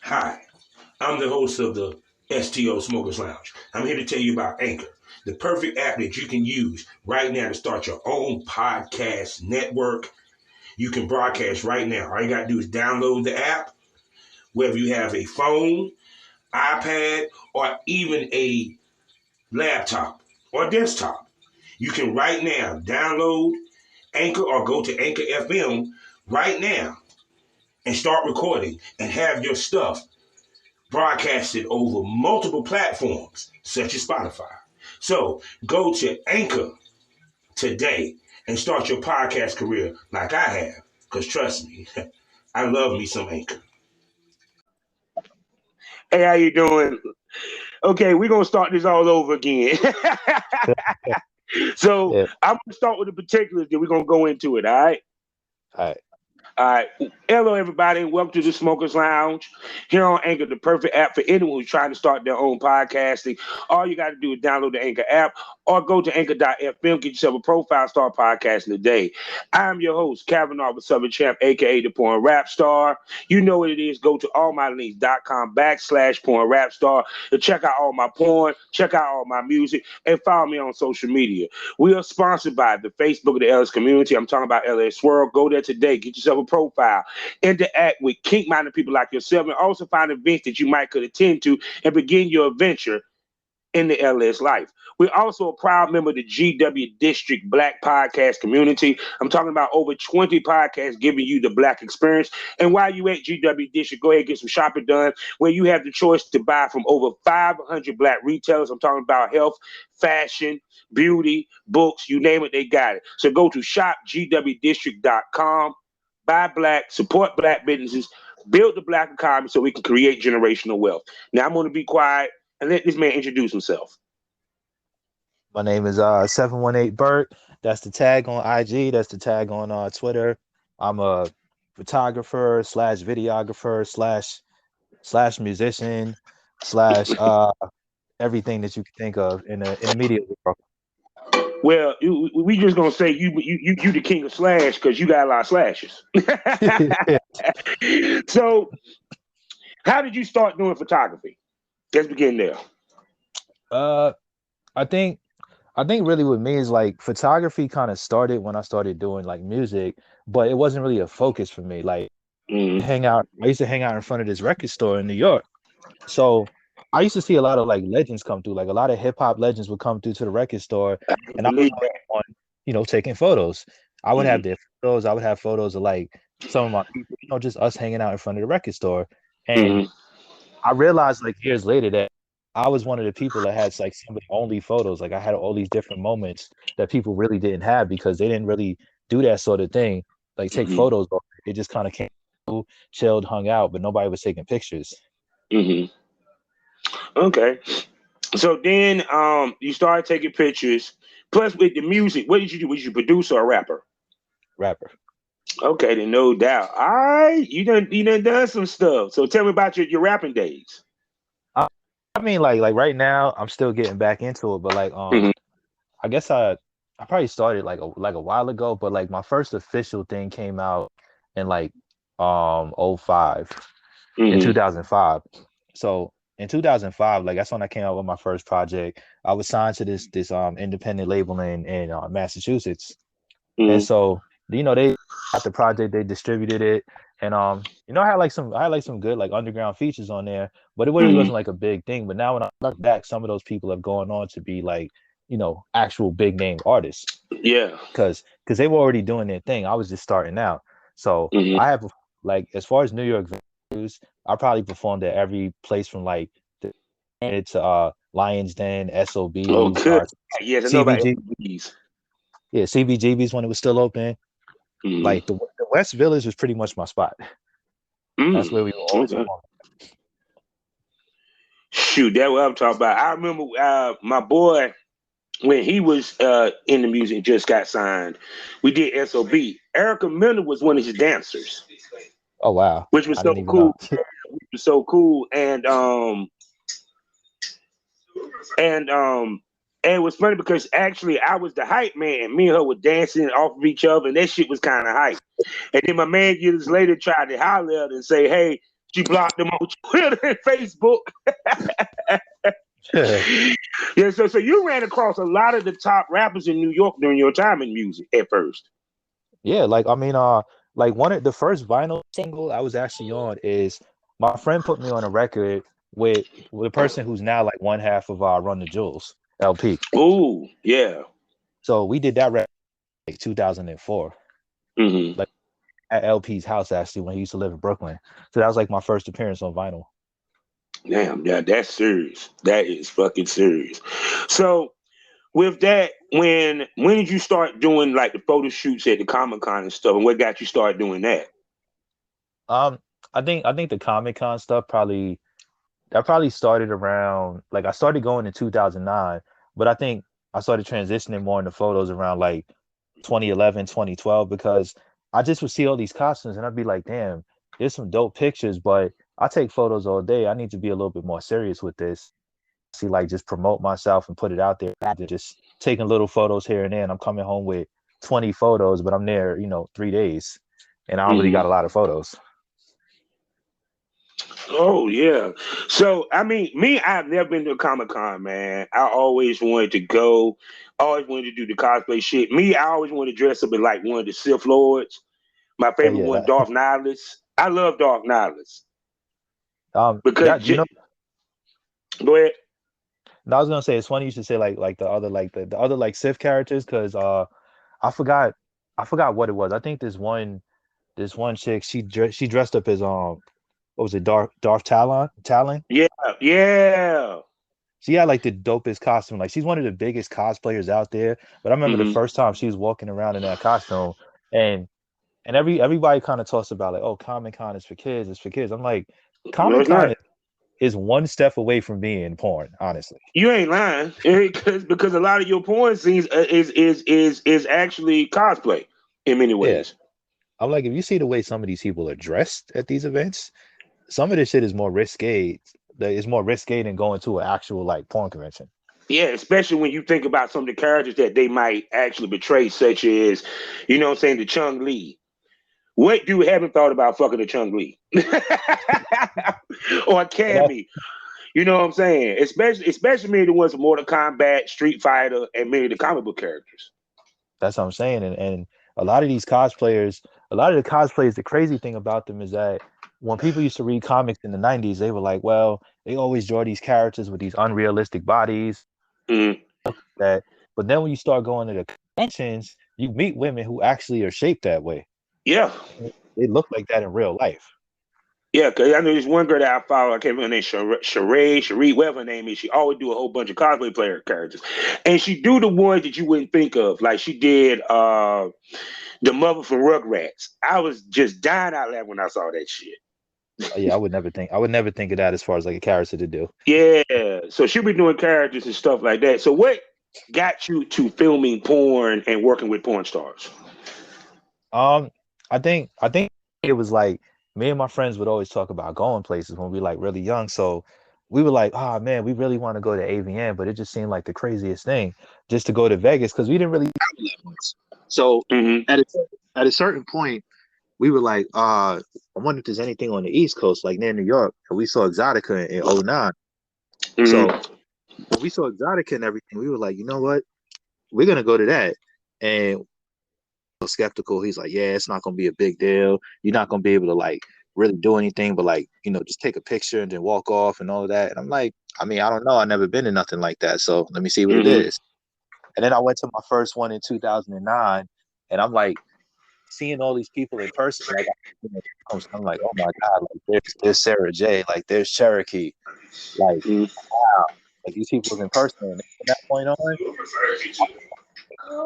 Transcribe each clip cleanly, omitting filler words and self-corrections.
Hi, I'm the host of the STO Smokers Lounge. I'm here to tell you about Anchor, the perfect app that you can use right now to start your own podcast network. You can broadcast right now. All you got to do is download the app, whether you have a phone, iPad, or even a laptop or desktop. You can right now download Anchor or go to Anchor FM right now and start recording and have your stuff broadcasted over multiple platforms such as Spotify. So go to Anchor today and start your podcast career like I have. Because trust me, I love me some Anchor. Hey, how you doing? Okay, we're going to start this all over again. So Yeah. I'm going to start with the particulars, then we're going to go into it, all right? All right. All right. Hello, everybody. Welcome to the Smokers Lounge. Here on Anchor, the perfect app for anyone who's trying to start their own podcasting. All you got to do is download the Anchor app or go to anchor.fm, get yourself a profile, start podcasting today. I'm your host, Kavanaugh with Southern Champ, a.k.a. the Porn Rap Star. You know what it is. Go to allmylinks.com/porn rap star to check out all my porn, check out all my music, and follow me on social media. We are sponsored by the Facebook of the LS community. I'm talking about LS World. Go there today. Get yourself a profile. Interact with kink-minded people like yourself, and also find events that you might could attend to and begin your adventure in the LS life. We're also a proud member of the GW District Black Podcast community. I'm talking about over 20 podcasts giving you the Black experience. And while you at GW District, go ahead and get some shopping done where you have the choice to buy from over 500 Black retailers. I'm talking about health, fashion, beauty, books, you name it, they got it. So go to shopgwdistrict.com. Buy Black, support Black businesses, build the Black economy so we can create generational wealth. Now I'm going to be quiet and let this man introduce himself. My name is 718 Burke. That's the tag on IG. That's the tag on Twitter. I'm a photographer / videographer / musician / everything that you can think of in the media world. Well, we just gonna say you the king of slash because you got a lot of slashes. So, how did you start doing photography? Let's begin there. I think really with me is like photography kind of started when I started doing like music, but it wasn't really a focus for me. Like I used to hang out in front of this record store in New York. So I used to see a lot of like legends come through, like a lot of hip hop legends would come through to the record store, and I was on, taking photos. I would have their photos. I would have photos of like some of my people, just us hanging out in front of the record store. And I realized like years later that I was one of the people that had like some of the only photos. Like I had all these different moments that people really didn't have because they didn't really do that sort of thing. Like take photos. It just kind of came, chilled, hung out, but nobody was taking pictures. Okay. So then you started taking pictures. Plus with the music, what did you do? Was you a producer or a rapper? Rapper. Okay, then no doubt. All right. You done some stuff. So tell me about your rapping days. I mean, like right now, I'm still getting back into it, but like I guess I probably started like a while ago, but like my first official thing came out in like 05 in 2005. So in 2005, like that's when I came out with my first project. I was signed to this independent label in Massachusetts, and so they got the project, they distributed it, and I had like some good like underground features on there, but it really wasn't like a big thing. But now when I look back, some of those people have gone on to be like actual big name artists. Yeah, because they were already doing their thing. I was just starting out, so I have like as far as New York venues, I probably performed at every place from like to Lions Den, SOBs, yes, I know about SOBs. Yeah, CBGB's when it was still open. Like the West Village was pretty much my spot. That's where we were always performing. Shoot, that's what I'm talking about. I remember my boy when he was in the music, just got signed. We did SOB. Erica Miller was one of his dancers. Oh wow, which was so cool. Which was so cool, and it was funny because actually I was the hype man. Me and her were dancing off of each other, and that shit was kind of hype. And then my man years later tried to holler at her and say, "Hey, She blocked them on Twitter and Facebook. Yeah, so you ran across a lot of the top rappers in New York during your time in music at first. Yeah, like I mean, like one of the first vinyl single I was actually on is my friend put me on a record with a person who's now like one half of Run the Jewels LP. Ooh, yeah. So we did that record like 2004, Mm-hmm. like at LP's house actually when he used to live in Brooklyn. So that was like my first appearance on vinyl. Damn, yeah, that's serious. That is fucking serious. So with that, when did you start doing like the photo shoots at the Comic-Con and stuff, and what got you start doing that? Um, I think the Comic Con stuff probably started around like I started going in 2009, but I think I started transitioning more into photos around like 2011, 2012 because I just would see all these costumes and I'd be like, damn, there's some dope pictures, but I take photos all day. I need to be a little bit more serious with this. See, like just promote myself and put it out there. Just taking little photos here and there. And I'm coming home with 20 photos, but I'm there, 3 days, and I don't really got Mm-hmm. a lot of photos. Oh yeah. So I mean, me, I've never been to a Comic-Con, man. I always wanted to go. Always wanted to do the cosplay shit. Me, I always wanted to dress up as like one of the Sith Lords. My Oh favorite yeah, one, that Darth Nihilus. I love Darth Nihilus because that go ahead. I was gonna say it's funny you should say like the other like the other like Sith characters because I forgot I forgot what it was. I think this one chick she dressed up as what was it Darth Talon. Yeah, yeah. She had like the dopest costume. Like she's one of the biggest cosplayers out there. But I remember the Mm-hmm. first time she was walking around in that costume, and everybody kind of talks about like, oh, Comic Con is for kids, it's for kids. I'm like, No, Comic it's Con not. is one step away from being porn, honestly. You ain't lying because a lot of your porn scenes is actually cosplay in many Yeah. ways. I'm like, if you see the way some of these people are dressed at these events, some of this shit is more risque. It's more risque than going to an actual like porn convention. Yeah, especially when you think about some of the characters that they might actually betray, such as, what I'm saying, the Chung Lee. What dude haven't thought about fucking a Chung Lee? Or a And that, Cammy. You know what I'm saying? Especially many of the ones from Mortal Kombat, Street Fighter, and many of the comic book characters. that's what I'm saying. And a lot of these cosplayers, a lot of the cosplayers, the crazy thing about them is that when people used to read comics in the 90s, they were like, well, they always draw these characters with these unrealistic bodies. Mm-hmm. That, but then when you start going to the conventions, you meet women who actually are shaped that way. Yeah. They look like that in real life. Yeah, because I know there's one girl that I follow. I can't remember her name, Sheree, whatever her name is. She always do a whole bunch of cosplay player characters, and she do the ones that you wouldn't think of. Like she did the mother from Rugrats. I was just dying out loud when I saw that shit. Yeah, I would never think of that as far as like a character to do. Yeah, so she'll be doing characters and stuff like that. So what got you to filming porn and working with porn stars? Um, I think it was like me and my friends would always talk about going places when we like really young. So we were like, oh man, we really want to go to AVN, but it just seemed like the craziest thing just to go to Vegas because we didn't really travel that much. So Mm-hmm. at a certain point, we were like, I wonder if there's anything on the East Coast, like near New York. And we saw Exotica in '09. So Mm-hmm. when we saw Exotica and everything, we were like, you know what? We're gonna go to that. And skeptical. He's like, yeah, it's not gonna be a big deal. You're not gonna be able to like really do anything, but like, just take a picture and then walk off and all of that. And I'm like, I mean, I don't know. I've never been to nothing like that. So let me see what it Mm-hmm. is. And then I went to my first one in 2009, and I'm like seeing all these people in person. Like, I'm like, oh my God, like there's Sarah J, like there's Cherokee, like Mm-hmm. wow, like these people in person. And from that point on,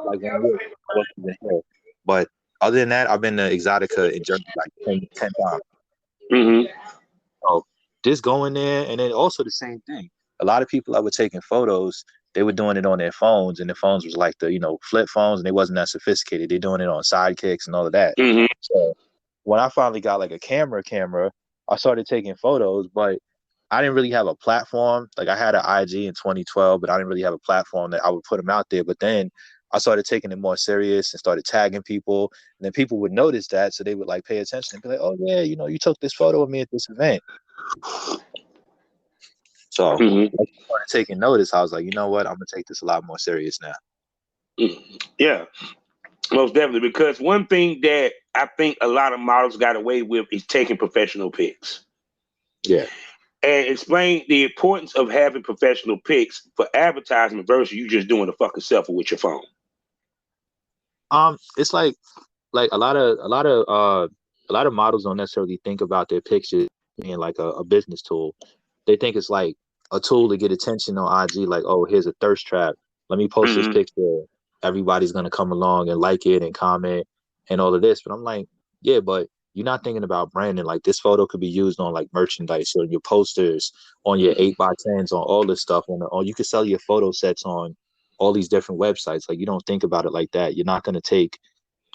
like when we were, I wasn't even here. But other than that, I've been to Exotica in Germany like 10 times. Mm-hmm. So just going there, and then also the same thing. A lot of people that were taking photos, they were doing it on their phones, and the phones was like the flip phones, and they wasn't that sophisticated. They're doing it on sidekicks and all of that. Mm-hmm. So when I finally got like a camera, I started taking photos, but I didn't really have a platform. Like I had an IG in 2012, but I didn't really have a platform that I would put them out there. But then I started taking it more serious and started tagging people. And then people would notice that, so they would like pay attention and be like, "Oh yeah, you know, you took this photo of me at this event." So Mm-hmm. I started taking notice. I was like, you know what, I'm gonna take this a lot more serious now. Yeah, most definitely. Because one thing that I think a lot of models got away with is taking professional pics. Yeah. And explain the importance of having professional pics for advertisement versus you just doing a fucking selfie with your phone. It's like a lot of models don't necessarily think about their pictures being like a business tool. They think it's like a tool to get attention on IG, like, oh, here's a thirst trap. Let me post this Mm-hmm. picture. Everybody's gonna come along and like it and comment and all of this. But I'm like, yeah, but you're not thinking about branding. Like this photo could be used on like merchandise or your posters, on your 8x10s, on all this stuff. Or you could sell your photo sets on all these different websites. Like you don't think about it like that. You're not gonna take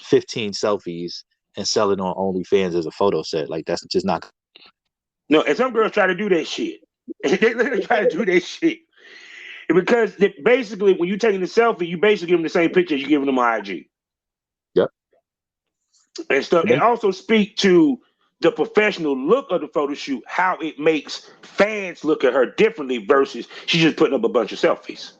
15 selfies and sell it on OnlyFans as a photo set. Like that's just not. No, and some girls try to do that shit. They literally try to do that shit. Because basically, when you're taking the selfie, you basically give them the same picture you're giving them on IG. Yep. And stuff. And also speak to the professional look of the photo shoot, how it makes fans look at her differently versus she's just putting up a bunch of selfies.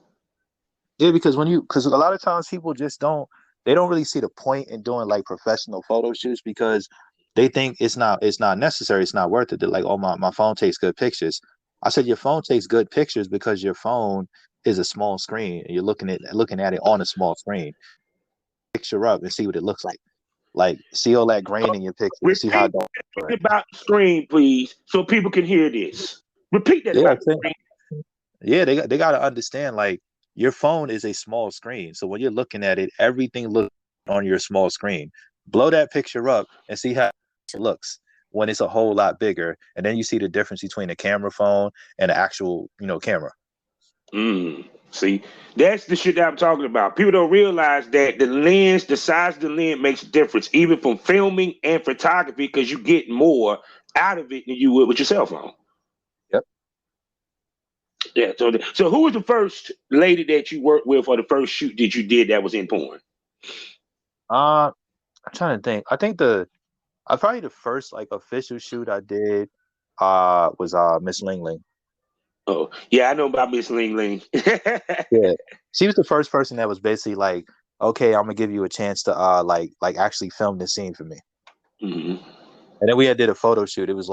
Yeah, because because a lot of times people just they don't really see the point in doing like professional photo shoots because they think it's not necessary, it's not worth it. They're like, oh, my phone takes good pictures. I said your phone takes good pictures because your phone is a small screen and you're looking at it on a small screen. Picture up and see what it looks like. Like see all that grain in your picture and see how Repeat that about the screen, please, so people can hear this. Repeat that about the screen. Yeah, they got to understand like your phone is a small screen. So when you're looking at it, everything looks on your small screen. Blow that picture up and see how it looks when it's a whole lot bigger. And then you see the difference between a camera phone and an actual, camera. See, that's the shit that I'm talking about. People don't realize that the size of the lens makes a difference, even from filming and photography, because you get more out of it than you would with your cell phone. Yep. Yeah. So who was the first lady that you worked with, or the first shoot that you did that was in porn? I'm trying to think. I think probably the first like official shoot I did was Miss Ling Ling. Oh, yeah, I know about Miss Ling Ling. Yeah. She was the first person that was basically like, okay, I'm gonna give you a chance to like actually film this scene for me. Mm-hmm. And then we did a photo shoot. It was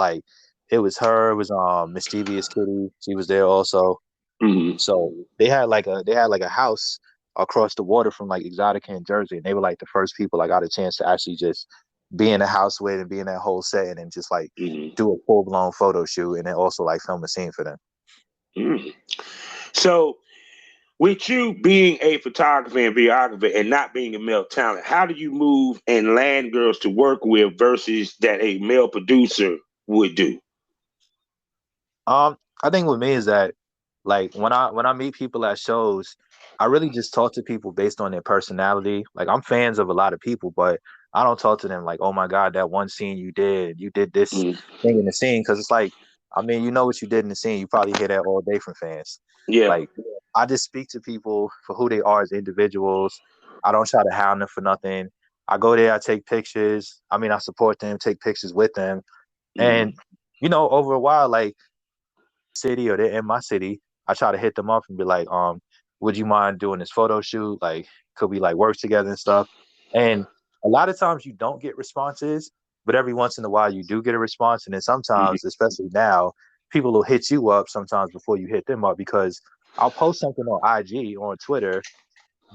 her, it was Mischievous Kitty. She was there also. Mm-hmm. So they had like a house across the water from like Exotica in Jersey, and they were like the first people I got a chance to actually just be in the house with and be in that whole setting and just like do a full blown photo shoot and then also like film a scene for them. Mm-hmm. So with you being a photographer and videographer and not being a male talent, how do you move and land girls to work with versus that a male producer would do? I think with me is that like when I meet people at shows, I really just talk to people based on their personality. Like I'm fans of a lot of people, but I don't talk to them like, oh my God, that one scene you did this thing in the scene. Cause it's like, I mean, you know what you did in the scene. You probably hear that all day from fans. Yeah. Like I just speak to people for who they are as individuals. I don't try to hound them for nothing. I go there, I take pictures. I mean, I support them, take pictures with them. And, over a while, like city or they're in my city, I try to hit them up and be like, would you mind doing this photo shoot? Like, could we like work together and stuff? And a lot of times you don't get responses, but every once in a while you do get a response. And then sometimes, especially now, people will hit you up sometimes before you hit them up because I'll post something on IG or on Twitter.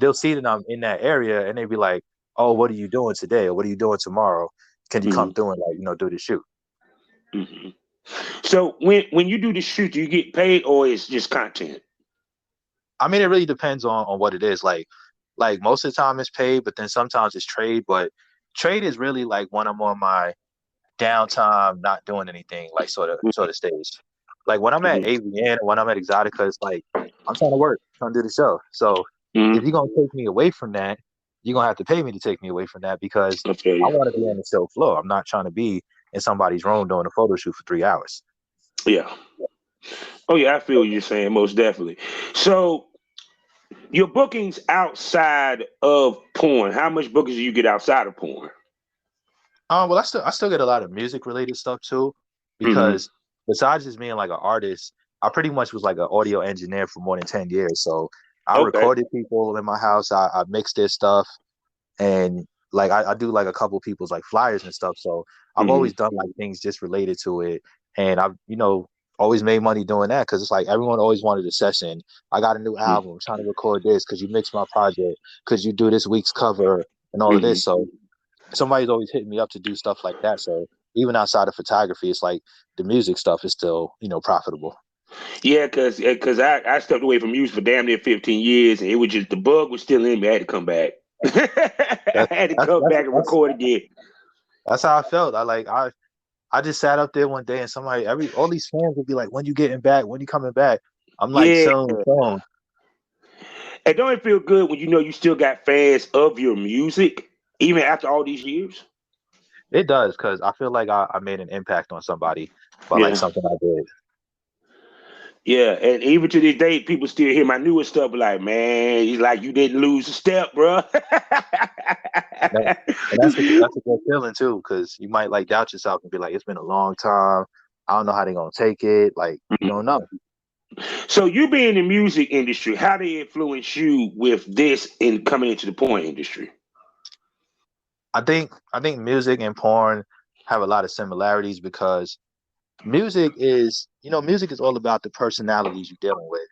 They'll see that I'm in that area and they'll be like, oh, what are you doing today? Or what are you doing tomorrow? Can you come through and like, do the shoot? Mm-hmm. So when you do the shoot, do you get paid or it's just content? I mean, it really depends on what it is. Like most of the time it's paid, but then sometimes it's trade. But trade is really like when I'm on my downtime, not doing anything, like sort of stage. Like when I'm at AVN, when I'm at Exotica, it's like I'm trying to work, trying to do the show. So if you're gonna take me away from that, you're gonna have to pay me to take me away from that because I want to be on the show floor. I'm not trying to be in somebody's room doing a photo shoot for 3 hours. Yeah. Oh yeah, I feel what you're saying, most definitely. So Your bookings outside of porn, how much bookings do you get outside of porn? Well, I still get a lot of music related stuff too, because besides just being like an artist, I pretty much was like an audio engineer for more than 10 years. So I Okay. recorded people in my house. I mixed their stuff, and like I do like a couple people's like flyers and stuff. So I've always done like things just related to it, and I've always made money doing that because it's like everyone always wanted a session. I got a new album. I'm trying to record this. Could you mix my project? Could you do this week's cover and all of this? So somebody's always hitting me up to do stuff like that. So even outside of photography, it's like the music stuff is still profitable. Yeah, cause I stepped away from music for damn near 15 years, and it was just the bug was still in me. I had to come back. I That's had to that's come that's back and that's, record again. that's how I felt. I just sat up there one day and somebody all these fans would be like, "When you getting back? When you coming back?" I'm like, Yeah, soon, soon. and don't it feel good when you know you still got fans of your music even after all these years? It does because I feel like I made an impact on somebody by like Yeah, something I did. yeah, and even to this day, people still hear my newest stuff like, man, he's like you didn't lose a step, bro. That, and that's a good feeling too, because you might like doubt yourself and be like, "It's been a long time. I don't know how they're gonna take it." Like you don't know. So you being in the music industry, how did it influence you with this in coming into the porn industry? I think music and porn have a lot of similarities because music is all about the personalities you're dealing with.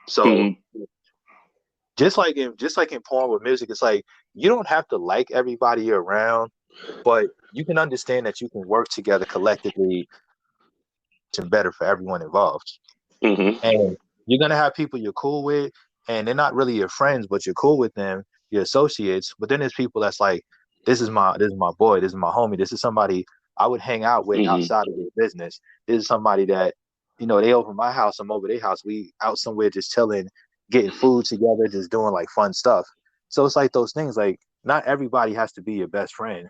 So Mm-hmm. just like in porn with music, it's like you don't have to like everybody you're around, but you can understand that you can work together collectively and better for everyone involved. Mm-hmm. And you're gonna have people you're cool with, and they're not really your friends, but you're cool with them, your associates. But then there's people that's like, this is my boy, this is my homie, this is somebody I would hang out with Mm-hmm. outside of this business. This is somebody that, they over my house, I'm over their house. We out somewhere just chilling, getting food together, just doing like fun stuff. So it's like those things, like not everybody has to be your best friend,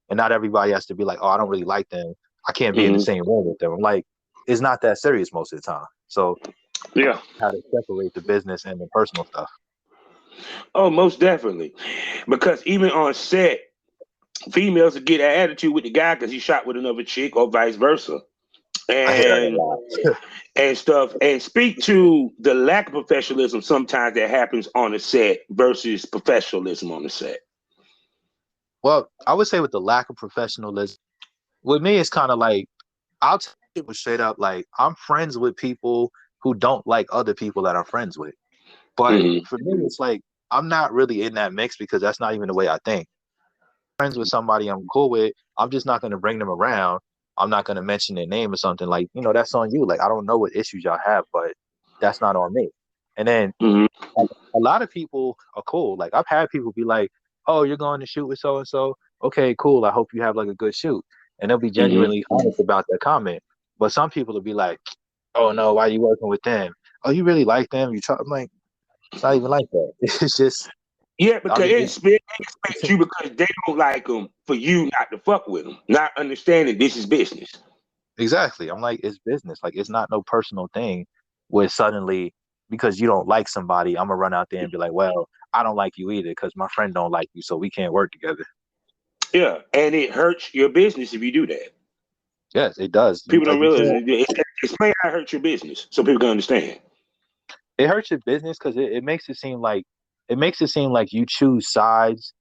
and not everybody has to be like, oh, I don't really like them. I can't be in the Mm-hmm. same room with them. I'm like, it's not that serious most of the time. So Yeah. how to separate the business and the personal stuff. Oh, most definitely. Because even on set, females will get an attitude with the guy because he shot with another chick or vice versa. I hear that a And lot. stuff and speak to the lack of professionalism sometimes that happens on the set versus professionalism on the set. Well, I would say with the lack of professionalism, with me, it's kind of like I'll tell people straight up, like I'm friends with people who don't like other people that I'm friends with. But Mm-hmm. for me, it's like I'm not really in that mix because that's not even the way I think. Friends with somebody I'm cool with, I'm just not going to bring them around. I'm not going to mention their name or something like, that's on you. Like I don't know what issues y'all have, but that's not on me. And then Mm-hmm. like, a lot of people are cool. Like I've had people be like, "Oh, you're going to shoot with so and so. Okay, cool. I hope you have like a good shoot." And they'll be Mm-hmm. genuinely honest about their comment. But some people will be like, "Oh no, why are you working with them? Oh, you really like them? You try?" I'm like, it's not even like that. It's just Yeah, I'll because just they be expect you because they don't like them for you not to fuck with them, not understanding this is business. exactly. I'm like, it's business. Like it's not no personal thing where suddenly because you don't like somebody, I'm gonna run out there and be like, "Well, I don't like you either because my friend don't like you, so we can't work together." Yeah, and it hurts your business if you do that. Yes, it does. People don't Like you realize can't. it. Explain how it hurts your business so people can understand. It hurts your business because it makes it seem like you choose sides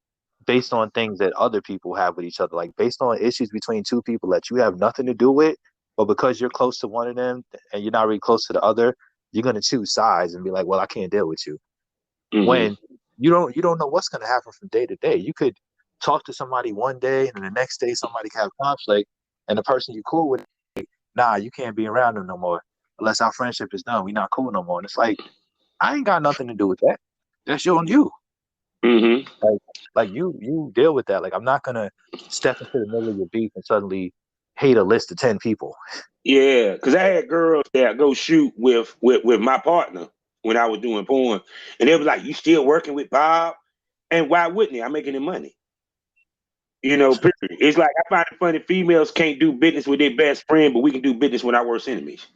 based on things that other people have with each other, like based on issues between two people that you have nothing to do with, but because you're close to one of them and you're not really close to the other, you're gonna choose sides and be like, well, I can't deal with you. Mm-hmm. When you don't know what's gonna happen from day to day. You could talk to somebody one day and the next day somebody can have conflict and the person you cool with, nah, you can't be around them no more. Unless our friendship is done, we not cool no more. And it's like, I ain't got nothing to do with that. That's you on you. Mm-hmm. Like, like you deal with that. Like, I'm not gonna step into the middle of your beef and suddenly hate a list of 10 people. Yeah, because I had girls that go shoot with my partner when I was doing porn, and they was like, "You still working with Bob?" And why wouldn't he? I'm making him money. Period. It's like I find it funny females can't do business with their best friend, but we can do business with our worst enemies.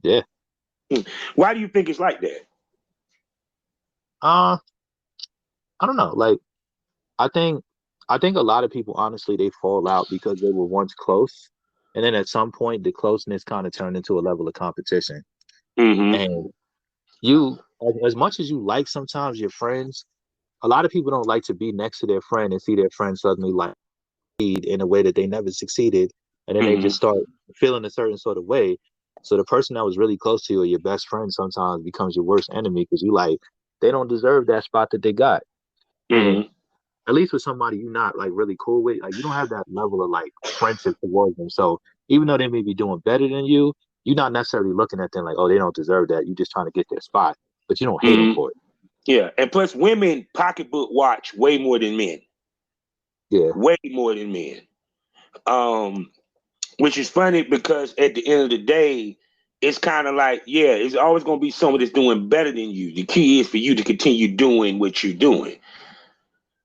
Yeah. Why do you think it's like that? Uh, I don't know. Like, I think I think a lot of people honestly they fall out because they were once close, and then at some point the closeness kind of turned into a level of competition. Mm-hmm. And you, as much as you like sometimes your friends, a lot of people don't like to be next to their friend and see their friend suddenly like succeed in a way that they never succeeded, and then they just Mm-hmm. start feeling a certain sort of way. So the person that was really close to you or your best friend sometimes becomes your worst enemy because you like they don't deserve that spot that they got. And Mm-hmm. at least with somebody you're not like really cool with, like you don't have that level of like friendship towards them. So even though they may be doing better than you, you're not necessarily looking at them like, oh, they don't deserve that. You're just trying to get their spot, but you don't hate them Mm-hmm. for it. Yeah, and plus women pocketbook watch way more than men. Yeah, Way more than men. Um, which is funny because at the end of the day, it's kind of like, yeah, it's always gonna be someone that's doing better than you. The key is for you to continue doing what you're doing.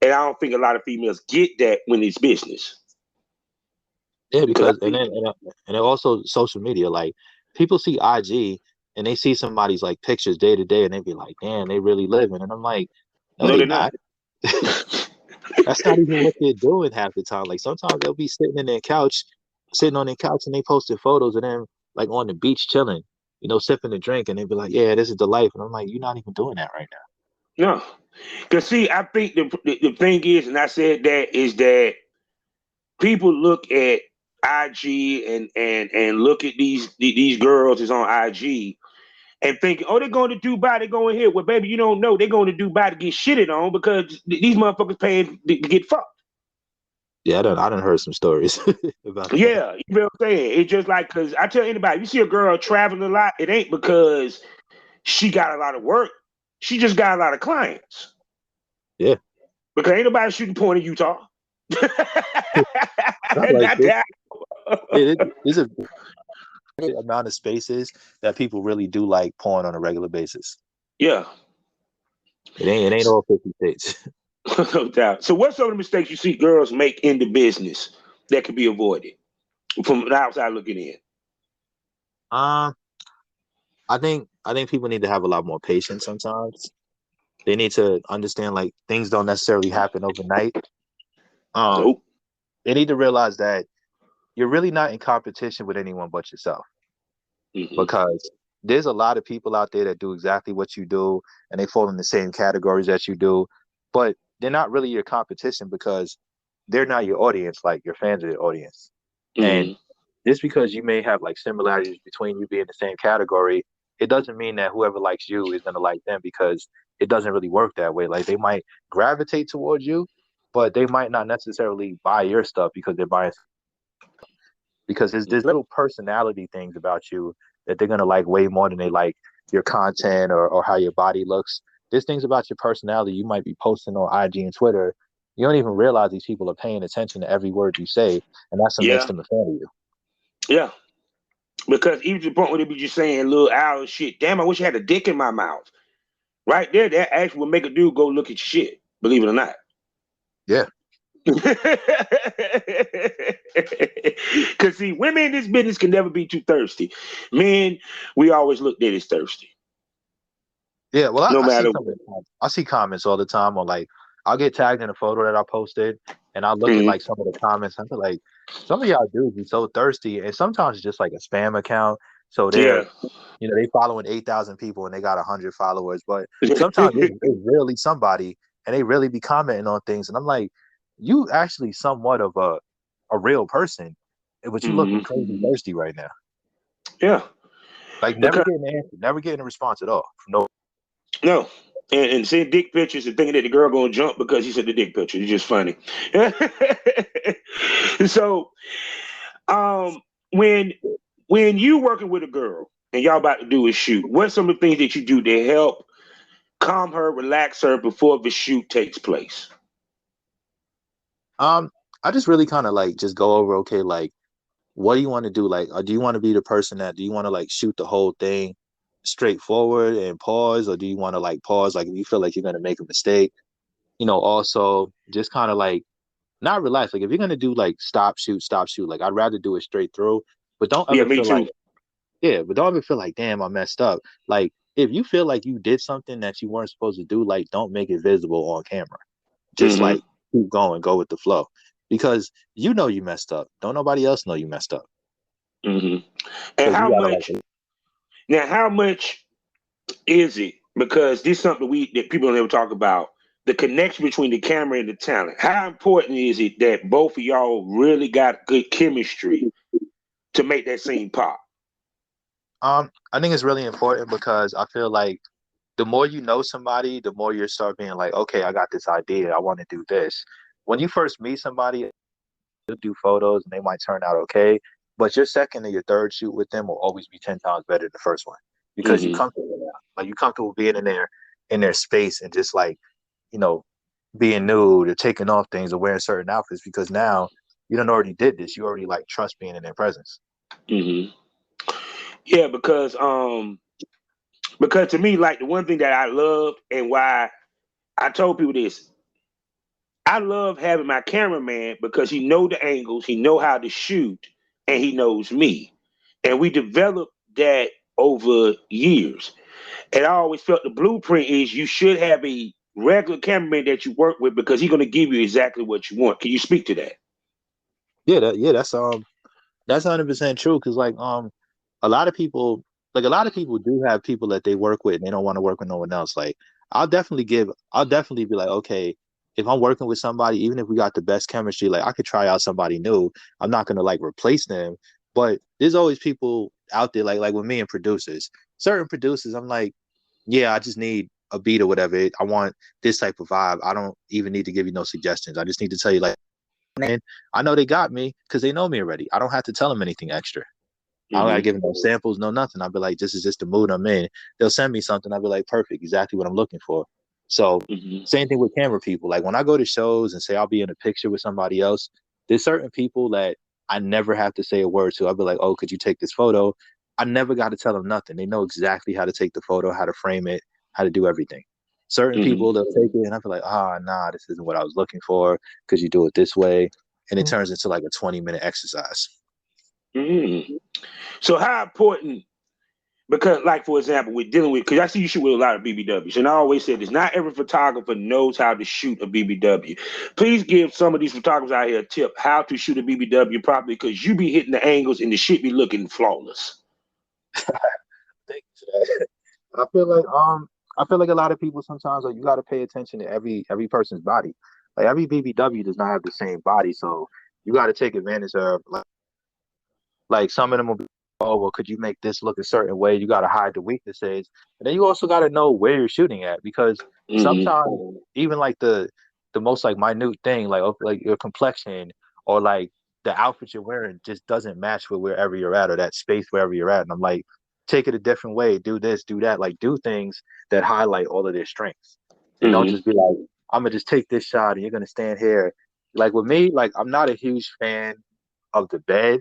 And I don't think a lot of females get that when it's business. yeah, Because I because think, and then also social media, like people see IG and they see somebody's like pictures day to day, and they be like, damn, they really living, and I'm like, no, no, they they're not. not. That's not even what they're doing half the time. Like sometimes they'll be sitting on their couch, and they posted photos of them like on the beach chilling, sipping a drink, and they be like, "Yeah, this is the life." And I'm like, "You're not even doing that right now." No. Because see, I think the thing is, and I said that, is that people look at IG and look at these girls is on IG and thinking, oh, they're going to Dubai, they're going here. Well, baby, you don't know they're going to Dubai to get shitted on because these motherfuckers paying to get fucked. Yeah, I done heard some stories about that. Yeah, you know what I'm saying? It's just like, because I tell anybody, you see a girl traveling a lot, it ain't because she got a lot of work. She just got a lot of clients. Yeah, Because ain't nobody shooting porn in Utah. not like Not this. that. There's a great amount of spaces that people really do like porn on a regular basis. Yeah. It ain't all 50 states. No doubt. So what's some of the mistakes you see girls make in the business that could be avoided from the outside looking in? Um, I think people need to have a lot more patience sometimes. They need to understand like things don't necessarily happen overnight. Um, Nope. they need to realize that you're really not in competition with anyone but yourself Hmm. because there's a lot of people out there that do exactly what you do and they fall in the same categories that you do, but they're not really your competition because they're not your audience, like your fans are your audience. And Hmm. just because you may have like similarities between you being the same category, it doesn't mean that whoever likes you is gonna like them because it doesn't really work that way. Like they might gravitate towards you, but they might not necessarily buy your stuff because they're buying because there's little personality things about you that they're gonna like way more than they like your content or how your body looks. There's things about your personality you might be posting on IG and Twitter. You don't even realize these people are paying attention to every word you say, and that's what makes Yeah. them a fan of you. Yeah. Because even to the point where they be just saying little owl shit, damn, I wish I had a dick in my mouth. Right there, that actually will make a dude go look at shit, believe it or not. Yeah. Because see, women in this business can never be too thirsty. Men, we always looked at as thirsty, Yeah, well, no I see matter some what. of the I see comments all the time on like I'll get tagged in a photo that I posted, and I look at Mhm. like some of the comments. I feel like some of y'all dudes be so thirsty, and sometimes it's just like a spam account. So Yeah. they following 8,000 people and they got 100 followers, but sometimes it's really somebody, and they really be commenting on things, and I'm like, you actually somewhat of a real person, but you looking Mhm. crazy thirsty right now. Yeah. Like never Because getting an answer, never getting a response at all. No. no. And seeing dick pictures and thinking that the girl gonna jump because he said the dick picture. It's just funny. So um when you working with a girl and y'all about to do a shoot, what's some of the things that you do to help calm her, relax her before the shoot takes place? Um, I just really kind of like just go over, okay, like what do you want to do? Like, do you want to be the person that do you want to like shoot the whole thing straightforward and pause, or do you want to like pause like if you feel like you're gonna make a mistake? Also just kind of like not relax. Like if you're gonna do like stop, shoot, like I'd rather do it straight through, but don't Yeah, ever me feel like too. yeah, but don't ever feel like damn I messed up. Like if you feel like you did something that you weren't supposed to do, like don't make it visible on camera. Just Mm-hmm. like keep going, go with the flow. Because you know you messed up. Don't nobody else know you messed up. Mm-hmm. So And you how gotta like much now? How much is it? Because this is something that people don't ever talk about. The connection between the camera and the talent. How important is it that both of y'all really got good chemistry to make that scene pop? I think it's really important because I feel like the more you know somebody, the more you start being like, okay, I got this idea. I want to do this. When you first meet somebody, you'll do photos and they might turn out okay. But your second or your third shoot with them will always be 10 times better than the first one because you Mm-hmm. comfortable now. Like you comfortable being in their space and just like, you know, being nude or taking off things or wearing certain outfits because now you done already did this. You already like trust being in their presence. Mm-hmm. Yeah, because to me, like the one thing that I love and why I told people this, I love having my cameraman because he know the angles, he know how to shoot, and he knows me. And we developed that over years. And I always felt the blueprint is you should have a regular cameraman that you work with because he's going to give you exactly what you want. Can you speak to that? Yeah, that's 100% true. Cause like a lot of people do have people that they work with and they don't want to work with no one else. Like I'll definitely be like, okay, if I'm working with somebody, even if we got the best chemistry, like I could try out somebody new. I'm not gonna like replace them. But there's always people out there like with me and producers. Certain producers, I'm like, yeah, I just need a beat or whatever. I want this type of vibe. I don't even need to give you no suggestions. I just need to tell you like, and I know they got me because they know me already. I don't have to tell them anything extra. I don't gotta Mm-hmm. give them no samples, no nothing. I'll be like, this is just the mood I'm in. They'll send me something. I'll be like, perfect, exactly what I'm looking for. So Mm-hmm. same thing with camera people. Like when I go to shows and say I'll be in a picture with somebody else, there's certain people that I never have to say a word to. I'll be like, oh, could you take this photo? I never got to tell them nothing. They know exactly how to take the photo, how to frame it, how to do everything. Certain Mm-hmm. people they'll take it and I'll be like, ah, nah, this isn't what I was looking for. Could you do it this way? And it turns into like a 20-minute exercise. Mm-hmm. So how important? Because, like for example, we're dealing with because I see you shoot with a lot of BBWs, and I always say this: not every photographer knows how to shoot a BBW. Please give some of these photographers out here a tip how to shoot a BBW properly, because you be hitting the angles and the shit be looking flawless. Thank you for that. I feel like a lot of people sometimes like you got to pay attention to every person's body. Like every BBW does not have the same body, so you got to take advantage of like some of them will be, oh well, could you make this look a certain way? You got to hide the weaknesses, and then you also got to know where you're shooting at because Mm-hmm. sometimes even like the most like minute thing like your complexion or like the outfit you're wearing just doesn't match with wherever you're at or that space wherever you're at, and I'm like take it a different way, do this, do that, like do things that highlight all of their strengths, and don't Mm-hmm. just be like I'm gonna just take this shot and you're gonna stand here. Like with me, like I'm not a huge fan of the bed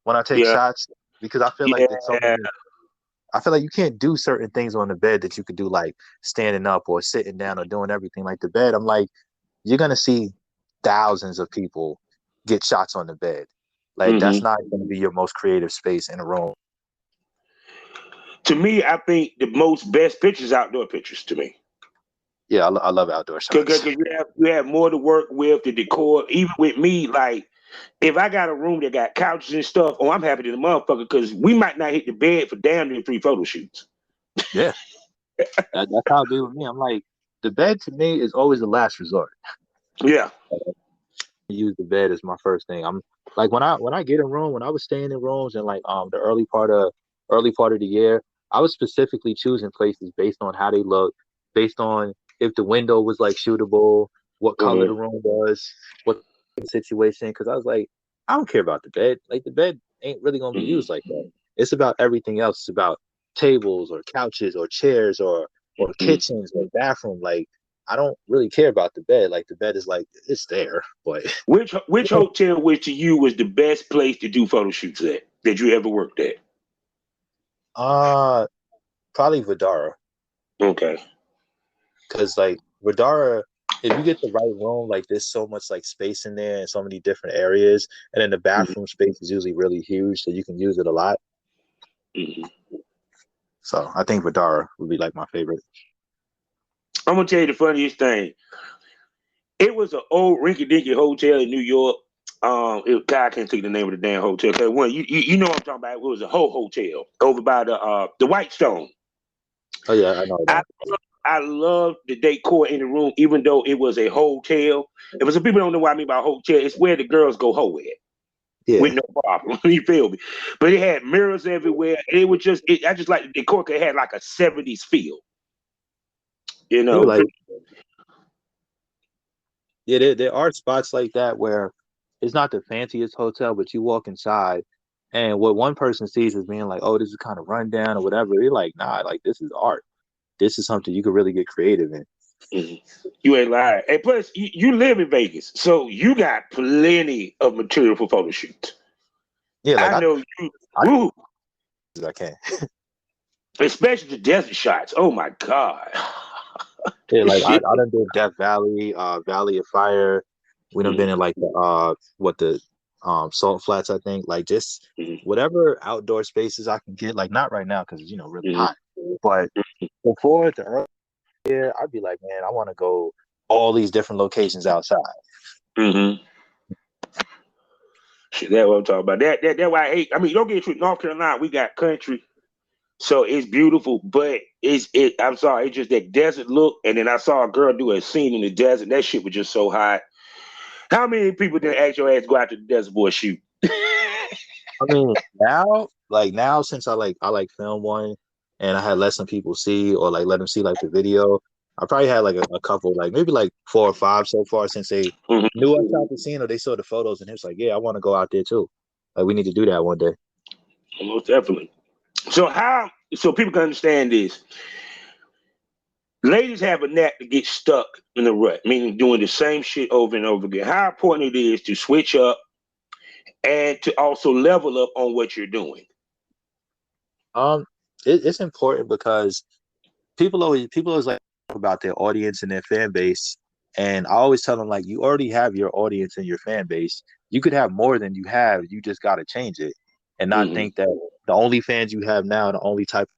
when I take Yeah. shots because I feel like there's so Yeah. many. I feel like you can't do certain things on the bed that you could do like standing up or sitting down or doing everything like the bed. I'm like, you're gonna see thousands of people get shots on the bed. Like that's Mm-hmm. not gonna be your most creative space in a room. To me, I think the most best pictures outdoor pictures. To me, Yeah, I love outdoor because shots. you have more to work with the decor. Even with me, like if I got a room that got couches and stuff, oh, I'm happy to the motherfucker because we might not hit the bed for damn near 3 photo shoots. Yeah, that's how it be with me. I'm like, the bed to me is always the last resort. Yeah. Use the bed as my first thing. I'm like when I get a room, when I was staying in rooms and like the early part of the year, I was specifically choosing places based on how they look, based on if the window was like shootable, what color the Mm-hmm. room was, what situation. Because I was like, I don't care about the bed. Like the bed ain't really gonna be used like that. It's about everything else. It's about tables or couches or chairs or Mm-hmm. kitchens or bathroom. Like I don't really care about the bed. Like the bed is like it's there, but Which hotel, which to you was the best place to do photo shoots at that you ever worked at? uh probably Vidara. Okay. Because like Vidara, if you get the right room, like there's so much like space in there and so many different areas, and then the Mm-hmm. bathroom space is usually really huge, so you can use it a lot. Mm-hmm. So I think Vidara would be like my favorite. I'm gonna tell you the funniest thing. It was an old rinky-dinky hotel in New York. God, I can't think of the name of the damn hotel. Cause one, you know what I'm talking about. It was a whole hotel over by the Whitestone. Oh yeah, I know I that. I love the decor in the room, even though it was a hotel. If some people don't know what I mean by hotel, it's where the girls go hoe at Yeah, with no problem. You feel me? But it had mirrors everywhere. It was just, I just like the decor. 'Cause it had like a '70s feel. You yeah, know. like yeah, there are spots like that where it's not the fanciest hotel, but you walk inside, and what one person sees as being like, oh, this is kind of rundown or whatever. You're like, nah, like this is art. This is something you could really get creative in. Mhm. You ain't lying. And plus, you live in Vegas, so you got plenty of material for photo shoots. Yeah, like I know you, I, woo, I can. especially the desert shots. Oh my God. Yeah, like I Shit. done did Death Valley, Valley of Fire. We done been Mhm, in like the what the Salt Flats, I think. Like just mhm, whatever outdoor spaces I can get. Like not right now because really mhm, hot. But before the early year, I'd be like, man, I want to go all these different locations outside. mhm. Shit, that's what I'm talking about. That why I hate. I mean, don't get it twisted. North Carolina, we got country, so it's beautiful, but I'm sorry, it's just that desert look. And then I saw a girl do a scene in the desert. That shit was just so hot. How many people didn't ask your ass to go out to the desert for a shoot? I mean, now since I like film one and I had let some people see or like let them see like the video, I probably had like a couple, like maybe like 4 or 5 so far since they Mhm. knew I shot the scene or they saw the photos and it was like, yeah, I want to go out there too. Like we need to do that one day. Most definitely. So people can understand this. Ladies have a knack to get stuck in a rut, meaning doing the same shit over and over again. How important it is to switch up and to also level up on what you're doing. Um, it's important because people always like talk about their audience and their fan base. And I always tell them like you already have your audience and your fan base. You could have more than you have. You just got to change it and not Hmm. think that the only fans you have now, the only type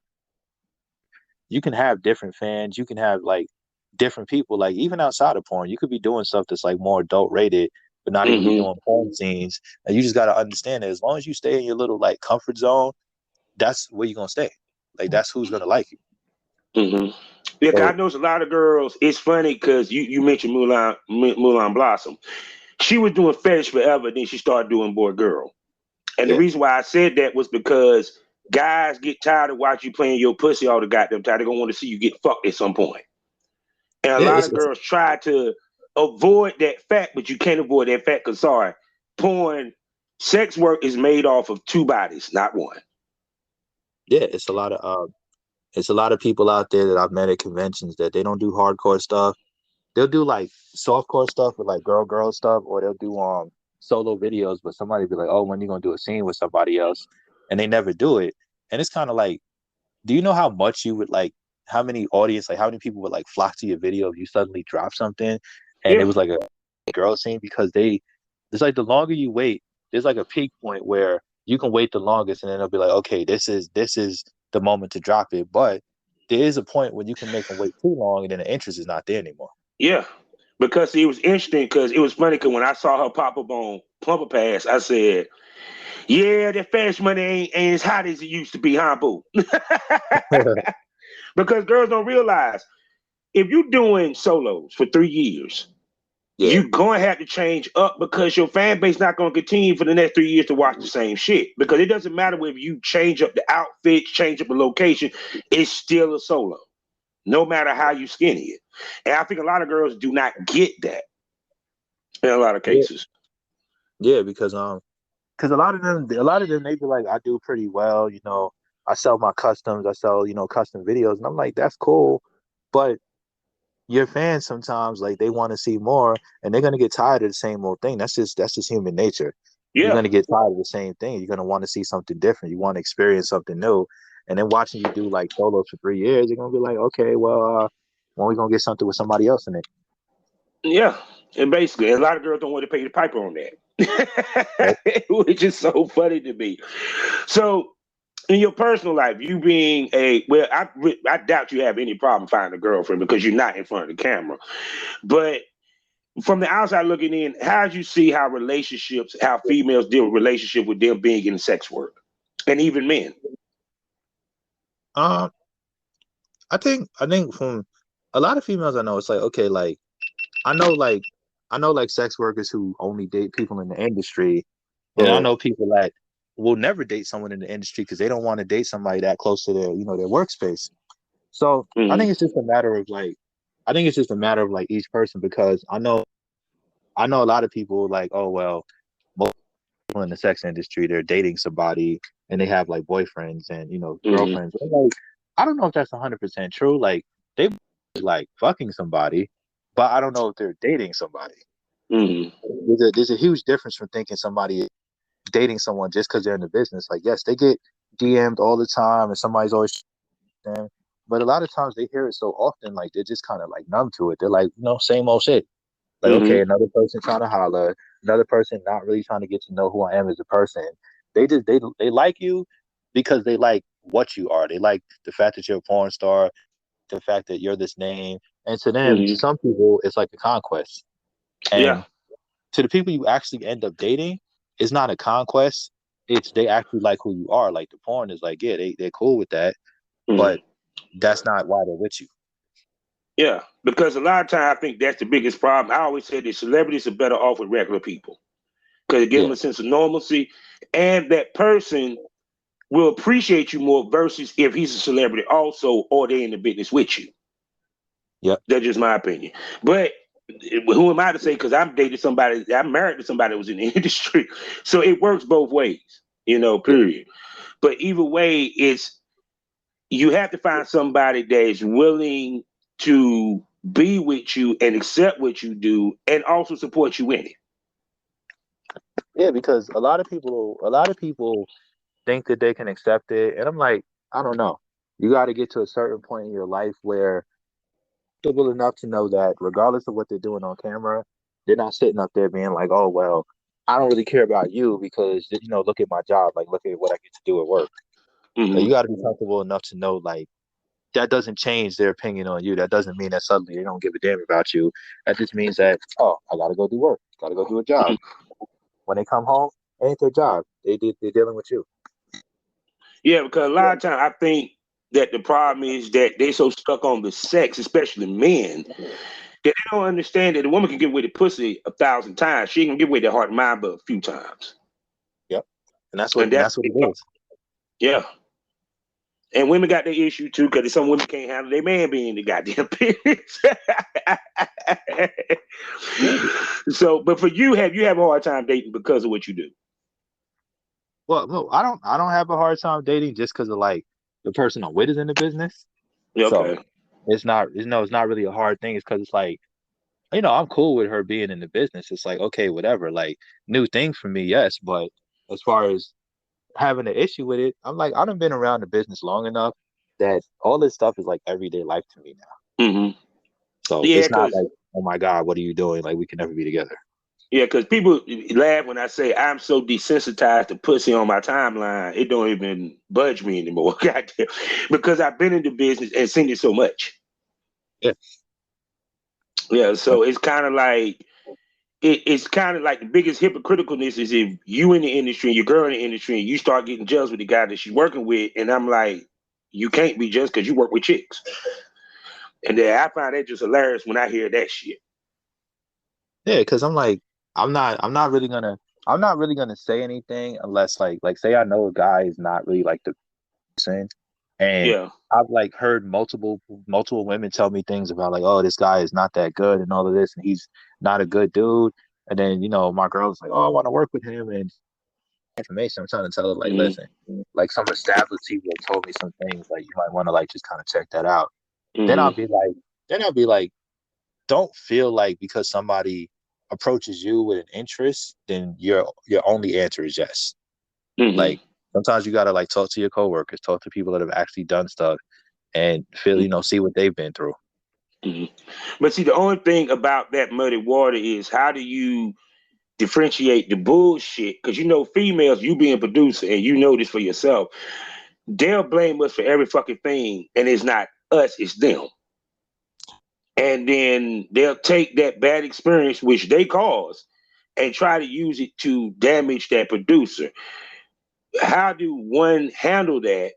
you can have different fans. You can have like different people. Like even outside of porn, you could be doing stuff that's like more adult rated, but not even be Hmm. doing porn scenes. And you just got to understand that as long as you stay in your little like comfort zone, that's where you're gonna stay. Like that's who's gonna like you. Hmm. Yeah, 'cause I So know a lot of girls. It's funny because you mentioned Mulan Blossom. She was doing fetish forever, then she started doing boy girl. And the yeah, reason why I said that was because guys get tired of watching you playing your pussy all the goddamn time. They're gonna want to see you get fucked at some point. And a yeah, lot it's, of it's girls try to avoid that fact, but you can't avoid that fact because sorry, porn, sex work is made off of two bodies, not one. yeah, it's a lot of people out there that I've met at conventions that they don't do hardcore stuff. They'll do like softcore stuff with like girl stuff, or they'll do solo videos. But somebody be like, "Oh, when you gonna do a scene with somebody else?" And they never do it. And it's kind of like, do you know how much you would like? How many audience, like how many people would like flock to your video if you suddenly drop something and it Yeah, was like a girl scene because it's like the longer you wait, there's like a peak point where you can wait the longest and then they'll be like, okay, this is the moment to drop it. But there is a point when you can make them wait too long and then the interest is not there anymore. yeah. Because it was interesting because it was funny because when I saw her pop up on Plumber Pass, I said, yeah, that fast money ain't as hot as it used to be, huh, boo? Because girls don't realize if you're doing solos for 3 years, Yeah, you're going to have to change up because your fan base not going to continue for the next 3 years to watch the same shit. Because it doesn't matter if you change up the outfit, change up the location, it's still a solo, no matter how you skinny it. And I think a lot of girls do not get that in a lot of yeah, cases. yeah, because a lot of them they be like, I do pretty well, I sell my customs, I sell, custom videos, and I'm like, that's cool, but your fans sometimes like they want to see more and they're gonna get tired of the same old thing. That's just human nature. You're Yeah, gonna get tired of the same thing. You're gonna want to see something different. You want to experience something new. And then watching you do like solos for 3 years, you're gonna be like, okay, well, when we gonna get something with somebody else in it? yeah. And basically, a lot of girls don't want to pay the piper on that, Right? which is so funny to me. So In your personal life, you being I doubt you have any problem finding a girlfriend because you're not in front of the camera. But from the outside looking in, how do you see how females deal with relationship with them being in sex work, and even men? Um, I think from a lot of females I know, it's like, okay, like I know like I know like sex workers who only date people in the industry, and I know people that will never date someone in the industry because they don't want to date somebody that close to their, their workspace. So I think it's just a matter of like, I think it's just a matter of like each person, because I know a lot of people like, oh well, most people in the sex industry, they're dating somebody and they have like boyfriends and girlfriends. I'm like, I don't know if that's 100% true. Like they like fucking somebody, but I don't know if they're dating somebody. There's a huge difference from thinking somebody is dating someone just because they're in the business. Like, yes, they get DM'd all the time and somebody's always them, but a lot of times they hear it so often, like they're just kind of like numb to it. They're like, same old shit. Like, okay, another person trying to holler, another person not really trying to get to know who I am as a person. They like you because they like what you are. They like the fact that you're a porn star, the fact that you're this name. And to them, to some people, it's like a conquest. And to the people you actually end up dating, it's not a conquest. It's they actually like who you are. Like the porn is like, yeah, they're cool with that, but that's not why they're with you. Yeah, because a lot of times I think that's the biggest problem. I always say that celebrities are better off with regular people because it gives them a sense of normalcy, and that person will appreciate you more versus if he's a celebrity also, or they're in the business with you. Yep. That's just my opinion. But who am I to say? Because I'm married to somebody that was in the industry. So it works both ways, period. Yeah. But either way, you have to find somebody that is willing to be with you and accept what you do and also support you in it. Yeah, because a lot of people think that they can accept it. And I'm like, I don't know. You got to get to a certain point in your life where you're comfortable enough to know that regardless of what they're doing on camera, they're not sitting up there being like, oh, well, I don't really care about you because, look at my job. Like, look at what I get to do at work. So you got to be comfortable enough to know, like, that doesn't change their opinion on you. That doesn't mean that suddenly they don't give a damn about you. That just means that, oh, I got to go do work. Got to go do a job. When they come home, it ain't their job. They're dealing with you. Yeah, because a lot of times I think that the problem is that they're so stuck on the sex, especially men, that they don't understand that a woman can give away the pussy 1,000 times. She can give away the heart and mind but a few times. Yep. And that's what it is. Yeah. And women got their issue too, because some women can't handle their man being the goddamn penis. So, but for you have a hard time dating because of what you do? Well, no, I don't have a hard time dating just because of like the person I'm with is in the business. Okay. So it's not really a hard thing. It's because it's like, I'm cool with her being in the business. It's like, okay, whatever. Like, new thing for me, yes. But as far as having an issue with it, I'm like, I done been around the business long enough that all this stuff is like everyday life to me now. So it's not like, oh my God, what are you doing? Like, we can never be together. Yeah, because people laugh when I say I'm so desensitized to pussy on my timeline, it don't even budge me anymore. Goddamn. Because I've been in the business and seen it so much. Yeah. Yeah, so it's kind of like it's kind of like the biggest hypocriticalness is if you in the industry and your girl in the industry and you start getting jealous with the guy that she's working with, and I'm like, you can't be jealous because you work with chicks. And then I find that just hilarious when I hear that shit. Yeah, because I'm like, I'm not really gonna say anything unless like say I know a guy is not really like the person, and I've like heard multiple women tell me things about like, oh, this guy is not that good and all of this, and he's not a good dude. And then my girl's like, oh, I want to work with him, and information. I'm trying to tell her like, listen, like some established people have told me some things like you might want to like just kind of check that out. Then I'll be like, don't feel like because somebody approaches you with an interest, then your only answer is yes. Like sometimes you gotta like talk to your coworkers, talk to people that have actually done stuff, and feel see what they've been through. But see, the only thing about that muddy water is how do you differentiate the bullshit? Because females, you being a producer and you know this for yourself, they'll blame us for every fucking thing, and it's not us, it's them. And then they'll take that bad experience, which they caused, and try to use it to damage that producer. How do one handle that,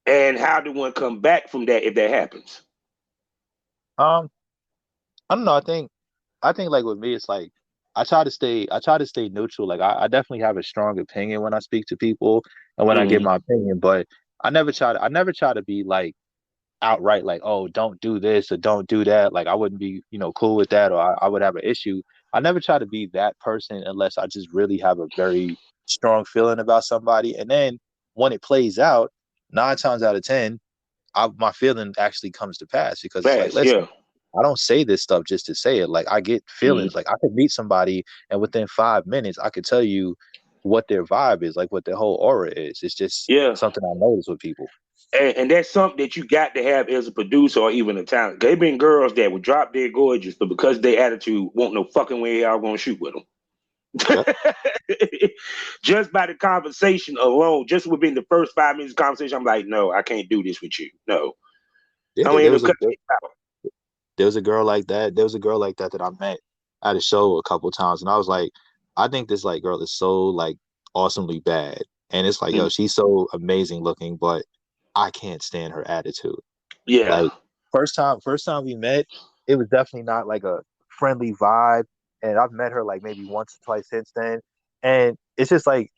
and how do one come back from that if that happens? I don't know. I think like with me, it's like I try to stay neutral. Like I definitely have a strong opinion when I speak to people and when I give Mm-hmm. my opinion, but I never try to be like outright like, oh, don't do this or don't do that. Like I wouldn't be, cool with that, or I would have an issue. I never try to be that person unless I just really have a very strong feeling about somebody. And then when it plays out, 9 times out of 10, my feeling actually comes to pass because it's like, Fast, listen, yeah. I don't say this stuff just to say it. Like I get Mm-hmm. feelings. Like I could meet somebody and within 5 minutes I could tell you what their vibe is, like what their whole aura is. It's just Yeah. something I notice with people. And that's something that you got to have as a producer or even a talent. There been girls that would drop dead gorgeous, but because of their attitude, won't no fucking way y'all gonna shoot with them. Yep. Just by the conversation alone, just within the first 5 minutes of conversation, I'm like, no, I can't do this with you. No, Yeah, I'm gonna there end was up a cutting it out. there was a girl like that. There was a girl like that that I met at a show a couple times, and I was like, I think this like girl is so like awesomely bad, and it's like, yo, Mm. she's so amazing looking, but I can't stand her attitude. Yeah, Like first time we met, it was definitely not like a friendly vibe, and I've met her like maybe once or twice since then, and it's just like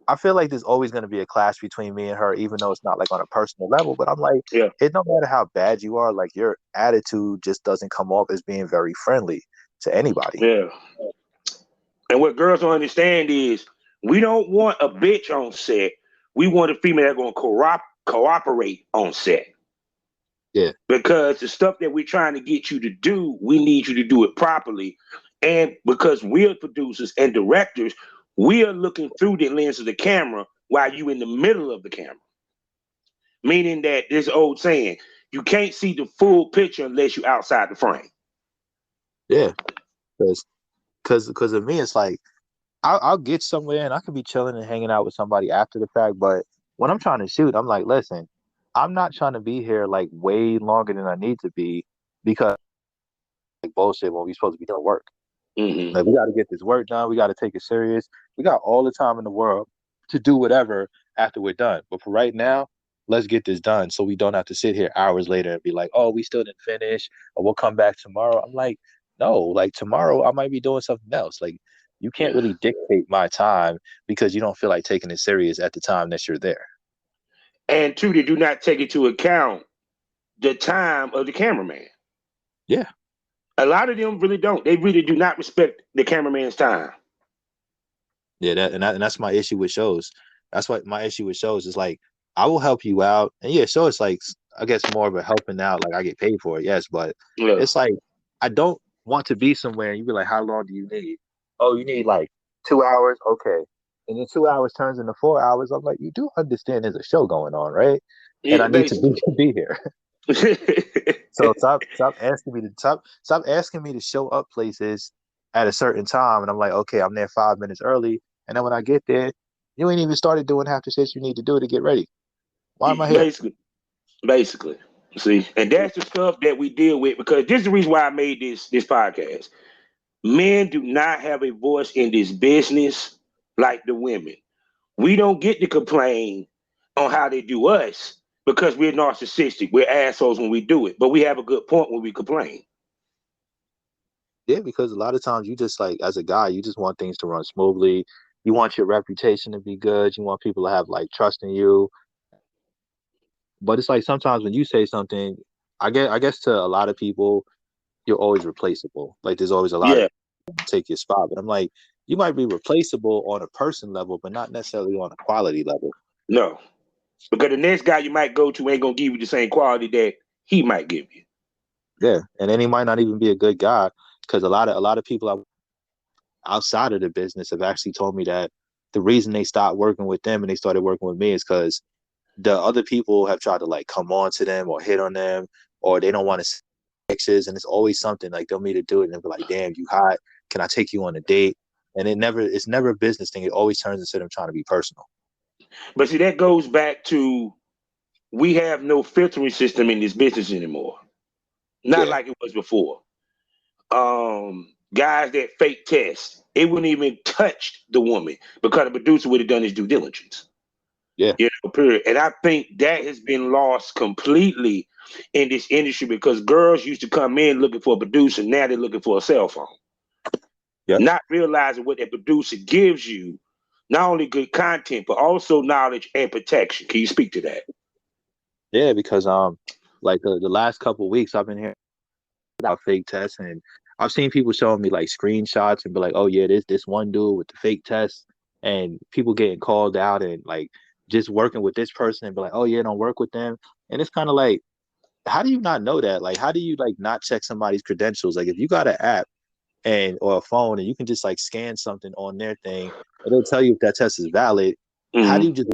I feel like there's always going to be a clash between me and her, even though it's not like on a personal level. But I'm like, yeah, it no matter how bad you are, like your attitude just doesn't come off as being very friendly to anybody. yeah. And what girls don't understand is we don't want a bitch on set. We want a female that's gonna cooperate on set. Yeah, Because the stuff that we're trying to get you to do, we need you to do it properly. And because we're producers and directors, we are looking through the lens of the camera while you in the middle of the camera. Meaning that this old saying, you can't see the full picture unless you're outside the frame. yeah, because of me, it's like I'll get somewhere and I could be chilling and hanging out with somebody after the fact, but when I'm trying to shoot, I'm like, listen, I'm not trying to be here like way longer than I need to be because like bullshit when we supposed to be doing work. Mm-hmm. Like we got to get this work done. We got to take it serious. We got all the time in the world to do whatever after we're done. But for right now, let's get this done so we don't have to sit here hours later and be like, oh, we still didn't finish, or we'll come back tomorrow. I'm like, no, like tomorrow I might be doing something else. Like you can't Yeah. really dictate my time because you don't feel like taking it serious at the time that you're there. And two, they do not take into account the time of the cameraman. Yeah. A lot of them really don't. They really do not respect the cameraman's time. Yeah, that's my issue with shows. That's what my issue with shows is like. I will help you out, and yeah, so it's like I guess more of a helping out. Like I get paid for it, yes, but Yeah. it's like I don't want to be somewhere and you be like, how long do you need? Oh, you need like 2 hours, okay, and then 2 hours turns into 4 hours. I'm like, you do understand there's a show going on, right? And Yeah, I need to be basically. be here. So stop asking me to stop asking me to show up places at a certain time, and I'm like, okay, I'm there 5 minutes early, and then when I get there, you ain't even started doing half the shit you need to do to get ready. Why am I here? basically. Basically. See, and that's the stuff that we deal with because this is the reason why I made this podcast. Men do not have a voice in this business like the women. We don't get to complain on how they do us because we're narcissistic. We're assholes when we do it, but we have a good point when we complain. Yeah, because a lot of times you just like as a guy, you just want things to run smoothly. You want your reputation to be good. You want people to have like trust in you. But it's like sometimes when you say something, I guess to a lot of people, you're always replaceable. Like there's always a lot of Yeah, people to take your spot. But I'm like, you might be replaceable on a person level, but not necessarily on a quality level. no. Because the next guy you might go to ain't gonna give you the same quality that he might give you. Yeah, and then he might not even be a good guy because a lot of people outside of the business have actually told me that the reason they stopped working with them and they started working with me is because the other people have tried to like come on to them or hit on them or they don't want to see pictures and it's always something like they'll meet to do it and they'll be like, damn, you hot. Can I take you on a date? And it's never a business thing. It always turns into them trying to be personal. But see, that goes back to we have no filtering system in this business anymore. Not Yeah. like it was before. Guys that fake test, it wouldn't even touch the woman because the producer would have done his due diligence. Yeah. You know, period. And I think that has been lost completely in this industry because girls used to come in looking for a producer. Now they're looking for a cell phone. Yep. Not realizing what that producer gives you, not only good content, but also knowledge and protection. Can you speak to that? Yeah, because like the last couple of weeks I've been hearing about fake tests, and I've seen people showing me like screenshots and be like, oh yeah, this one dude with the fake test, and people getting called out and like just working with this person and be like, oh yeah, don't work with them. And it's kind of like, how do you not know that? Like, how do you like not check somebody's credentials? Like if you got an app and or a phone and you can just like scan something on their thing and they'll tell you if that test is valid, how do you just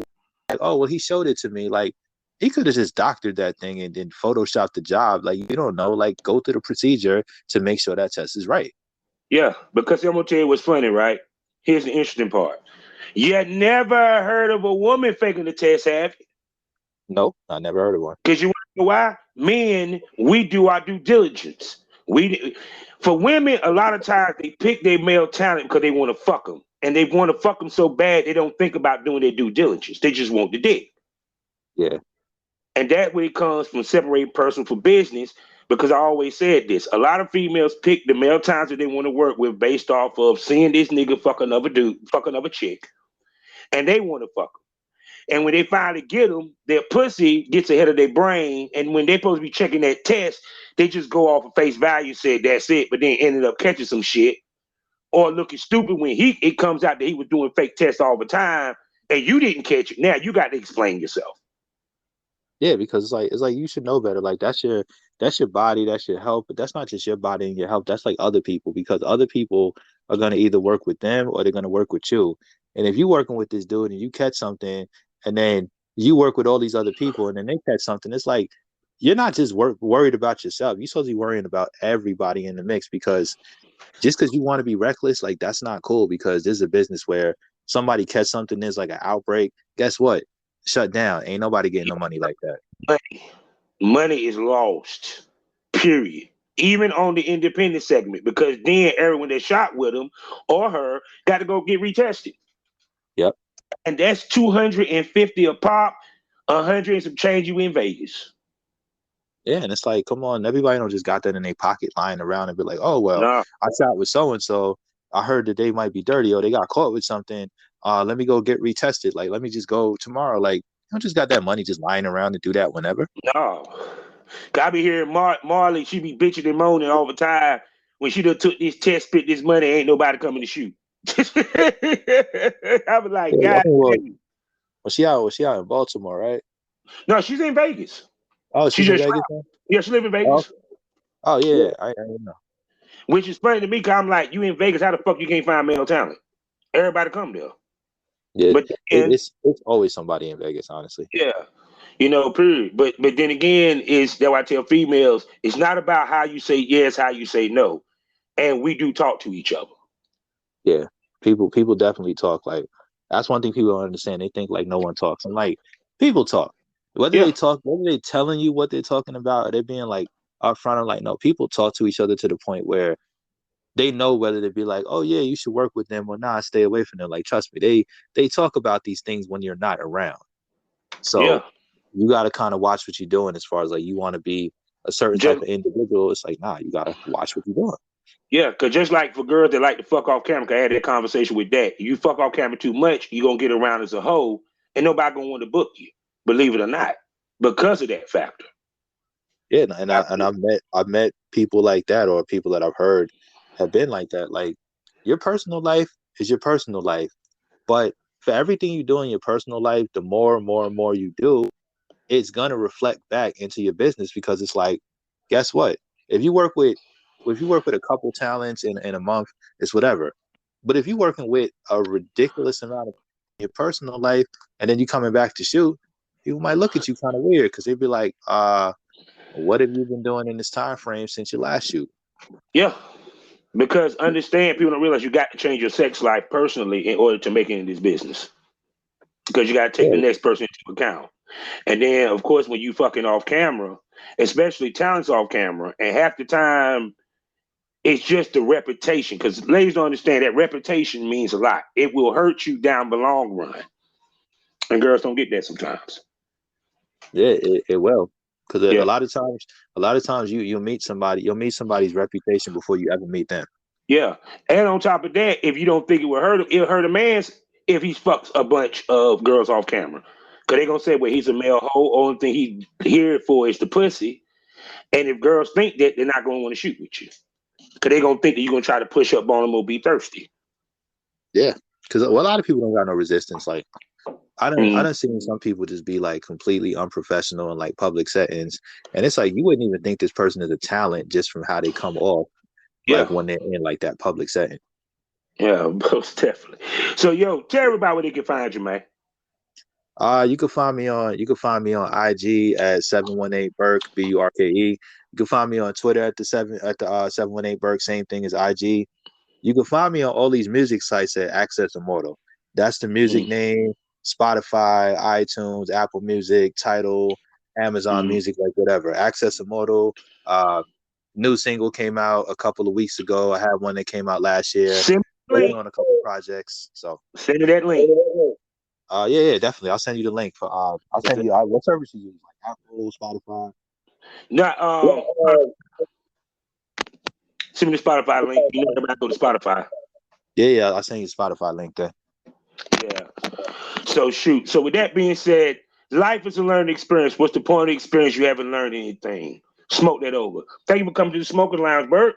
like, oh well, he showed it to me. Like he could have just doctored that thing and then photoshopped the job. Like you don't know, like go through the procedure to make sure that test is right. Yeah, because I'm gonna tell you what's funny, right? Here's the interesting part. You never heard of a woman faking the test, have you? Nope, I never heard of one. Because you want to know why? Men, we do our due diligence. For women, a lot of times they pick their male talent because they want to fuck them, and they want to fuck them so bad they don't think about doing their due diligence. They just want the dick. Yeah, And that way comes from separating personal from business. Because I always said this: a lot of females pick the male talents that they want to work with based off of seeing this nigga fuck another dude, fuck another chick, and they want to fuck him. And when they finally get them, their pussy gets ahead of their brain. And when they're supposed to be checking that test, they just go off of face value, said that's it, but then ended up catching some shit or looking stupid when it comes out that he was doing fake tests all the time and you didn't catch it. Now you got to explain yourself. yeah, because it's like you should know better. Like that's your body, that's your health, but that's not just your body and your health. That's like other people because other people are gonna either work with them or they're gonna work with you. And if you're working with this dude and you catch something, and then you work with all these other people and then they catch something, it's like you're not just worried about yourself. You're supposed to be worrying about everybody in the mix because just because you want to be reckless, like that's not cool because this is a business where somebody catch something, there's like an outbreak. Guess what? Shut down. Ain't nobody getting no money like that. Money is lost, period. Even on the independent segment, because then everyone that shot with him or her got to go get retested. Yep. And that's 250 a pop, 100 and some change you in Vegas. Yeah, and it's like, come on, everybody don't just got that in their pocket lying around and be like, oh well, Nah. I shot with so and so. I heard that they might be dirty or they got caught with something. Let me go get retested. Like, let me just go tomorrow. Like, you don't just got that money just lying around to do that whenever. No. I be hearing Marley, she be bitching and moaning all the time. When she done took this test, spit this money, ain't nobody coming to shoot. I was like, Yeah, I God think, well, damn. was she out in Baltimore, right? No, she's in Vegas. Oh, She she's in just Vegas traveled. now? Yeah, she live in Oh, Vegas. oh Yeah. yeah, I didn't know. Which is funny to me because I'm like, you in Vegas, how the fuck you can't find male talent? Everybody come there. Yeah, But then, it's always somebody in Vegas, honestly. yeah, period. But then again, is that why I tell females, it's not about how you say yes, how you say no. And we do talk to each other. Yeah, people definitely talk. Like that's one thing people don't understand. They think like no one talks. And like people talk. Yeah, Whether they telling you what they're talking about, or they being like upfront or like no, people talk to each other to the point where they know whether to be like, oh yeah, you should work with them or not, stay away from them. Like trust me, they talk about these things when you're not around. yeah. So you got to kind of watch what you're doing as far as like you want to be a certain type Just of individual. It's like nah, you got to watch what you're doing. Yeah, because just like for girls that like to fuck off camera, 'cause I had that conversation with that. You fuck off camera too much, you're gonna get around as a hoe, and nobody gonna want to book you, believe it or not, because of that factor. Yeah, and I've met people like that or people that I've heard have been like that. Like your personal life is your personal life, but for everything you do in your personal life, the more and more and more you do, it's gonna reflect back into your business because it's like, guess what? If you work with a couple talents in a month, it's whatever. But if you're working with a ridiculous amount of your personal life and then you coming back to shoot, people might look at you kind of weird because they'd be like, what have you been doing in this time frame since your last shoot? Yeah, because understand, people don't realize you got to change your sex life personally in order to make it in this business. because you got to take the next person into account. And then, of course, when you fucking off camera, especially talents off camera, and half the time it's just the reputation. Because ladies don't understand that reputation means a lot. It will hurt you down the long run, and girls don't get that sometimes. Yeah, it will. Because Yeah. a lot of times you'll meet somebody's reputation before you ever meet them. Yeah, and on top of that, if you don't think it will hurt him, it'll hurt a man's if he fucks a bunch of girls off camera. Cause they gonna say, well, he's a male hoe. Only thing he here for is the pussy. And if girls think that, they're not gonna want to shoot with you. Cause they gonna think that you're gonna try to push up on them or be thirsty. Yeah, because a lot of people don't got no resistance. Like I don't see some people just be like completely unprofessional in like public settings, and it's like you wouldn't even think this person is a talent just from how they come off. Like when they're in like that public setting. Yeah, most definitely. So yo, tell everybody where they can find you, man. You can find me on IG at 718 Burke Burke. You can find me on Twitter at the 718 Burke, same thing as IG. You can find me on all these music sites at Access Immortal. That's the music name. Spotify, iTunes, Apple Music, Tidal, Amazon Music, like whatever. Access Immortal. New single came out a couple of weeks ago. I had one that came out last year. Working on a couple of projects. So send me that link. Yeah, definitely. I'll send you the link for. I'll send you what service you use, like Apple, Spotify. No, send me the Spotify link. You know, everybody go to Spotify. Yeah, I'll send you the Spotify link there. Yeah. So shoot. So with that being said, life is a learning experience. What's the point of the experience? You haven't learned anything. Smoke that over. Thank you for coming to the Smoking Lounge, Burke.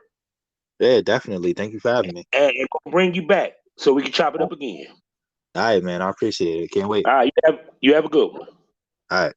Yeah, definitely. Thank you for having me. And we'll bring you back so we can chop it up again. All right, man. I appreciate it. Can't wait. All right. You have a good one. All right.